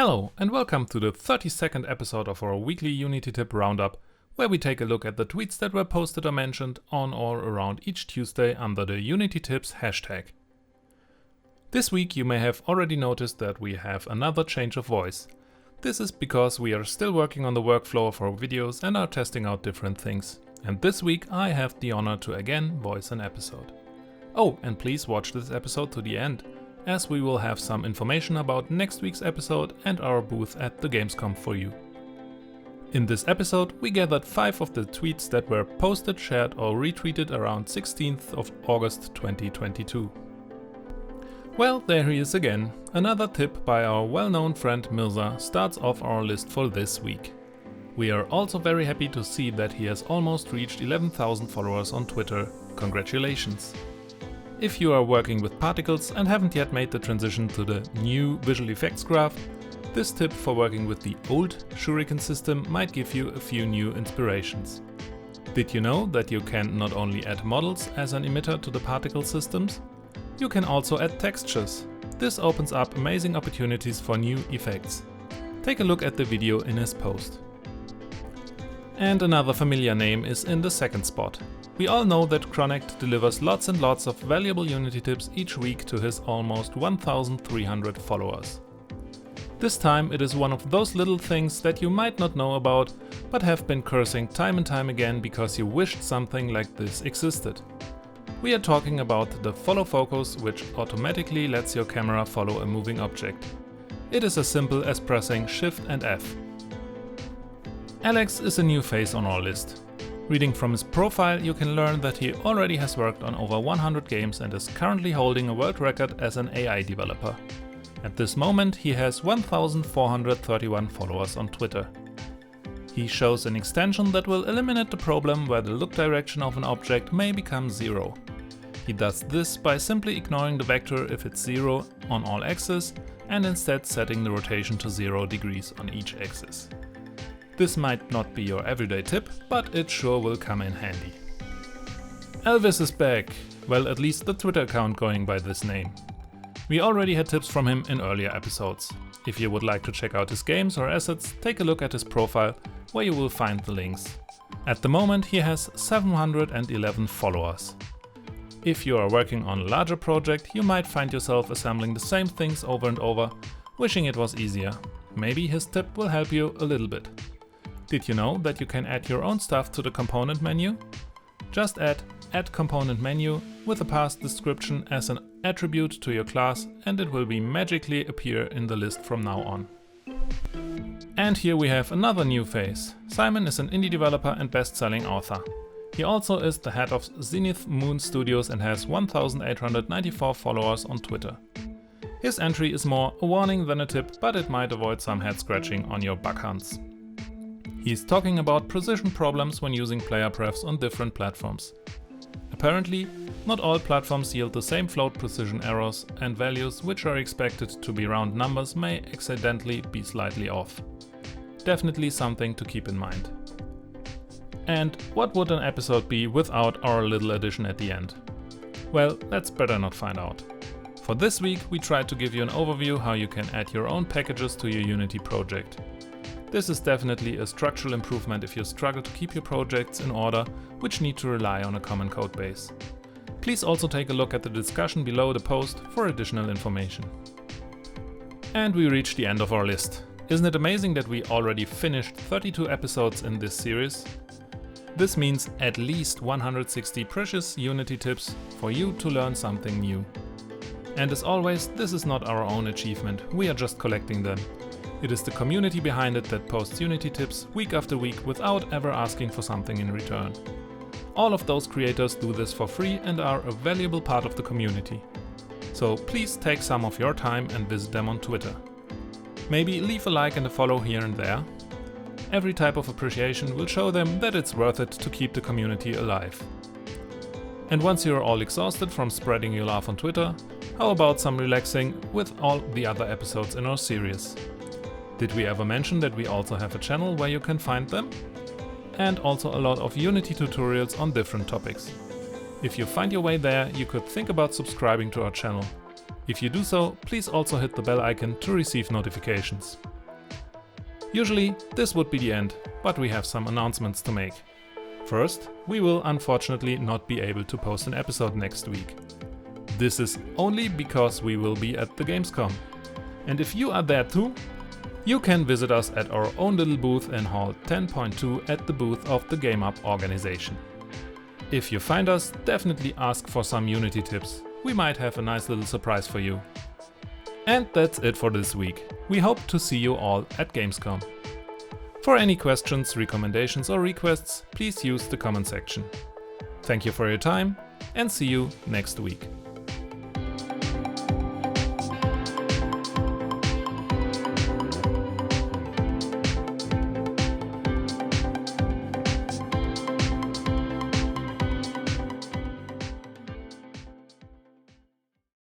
Hello and welcome to the 32nd episode of our weekly Unity tip roundup, where we take a look at the tweets that were posted or mentioned on or around each Tuesday under the UnityTips hashtag. This week you may have already noticed that we have another change of voice. This is because we are still working on the workflow of our videos and are testing out different things. And this week I have the honor to again voice an episode. Oh, and please watch this episode to the end, as we will have some information about next week's episode and our booth at the Gamescom for you. In this episode we gathered 5 of the tweets that were posted, shared or retweeted around 16th of August 2022. Well, there he is again. Another tip by our well-known friend Mirza starts off our list for this week. We are also very happy to see that he has almost reached 11,000 followers on Twitter. Congratulations! If you are working with particles and haven't yet made the transition to the new visual effects graph, this tip for working with the old Shuriken system might give you a few new inspirations. Did you know that you can not only add models as an emitter to the particle systems? You can also add textures. This opens up amazing opportunities for new effects. Take a look at the video in his post. And another familiar name is in the second spot. We all know that Chronict delivers lots and lots of valuable Unity tips each week to his almost 1,300 followers. This time it is one of those little things that you might not know about, but have been cursing time and time again because you wished something like this existed. We are talking about the follow focus, which automatically lets your camera follow a moving object. It is as simple as pressing Shift and F. Alex is a new face on our list. Reading from his profile, you can learn that he already has worked on over 100 games and is currently holding a world record as an AI developer. At this moment, he has 1,431 followers on Twitter. He shows an extension that will eliminate the problem where the look direction of an object may become 0. He does this by simply ignoring the vector if it's 0 on all axes and instead setting the rotation to 0 degrees on each axis. This might not be your everyday tip, but it sure will come in handy. Elvis is back, well, at least the Twitter account going by this name. We already had tips from him in earlier episodes. If you would like to check out his games or assets, take a look at his profile, where you will find the links. At the moment he has 711 followers. If you are working on a larger project, you might find yourself assembling the same things over and over, wishing it was easier. Maybe his tip will help you a little bit. Did you know that you can add your own stuff to the component menu? Just add AddComponentMenu with a past description as an attribute to your class and it will be magically appear in the list from now on. And here we have another new face. Simon is an indie developer and best-selling author. He also is the head of Zenith Moon Studios and has 1,894 followers on Twitter. His entry is more a warning than a tip, but it might avoid some head scratching on your bug hunts. He's talking about precision problems when using Playerprefs on different platforms. Apparently, not all platforms yield the same float precision errors, and values which are expected to be round numbers may accidentally be slightly off. Definitely something to keep in mind. And what would an episode be without our little addition at the end? Well, let's better not find out. For this week we tried to give you an overview how you can add your own packages to your Unity project. This is definitely a structural improvement if you struggle to keep your projects in order, which need to rely on a common code base. Please also take a look at the discussion below the post for additional information. And we reached the end of our list. Isn't it amazing that we already finished 32 episodes in this series? This means at least 160 precious Unity tips for you to learn something new. And as always, this is not our own achievement, we are just collecting them. It is the community behind it that posts Unity tips week after week without ever asking for something in return. All of those creators do this for free and are a valuable part of the community. So please take some of your time and visit them on Twitter. Maybe leave a like and a follow here and there. Every type of appreciation will show them that it's worth it to keep the community alive. And once you're all exhausted from spreading your love on Twitter, how about some relaxing with all the other episodes in our series? Did we ever mention that we also have a channel where you can find them? And also a lot of Unity tutorials on different topics. If you find your way there, you could think about subscribing to our channel. If you do so, please also hit the bell icon to receive notifications. Usually this would be the end, but we have some announcements to make. First, we will unfortunately not be able to post an episode next week. This is only because we will be at the Gamescom. And if you are there too, you can visit us at our own little booth in Hall 10.2 at the booth of the GameUp organization. If you find us, definitely ask for some Unity tips. We might have a nice little surprise for you. And that's it for this week. We hope to see you all at Gamescom. For any questions, recommendations or requests, please use the comment section. Thank you for your time and see you next week.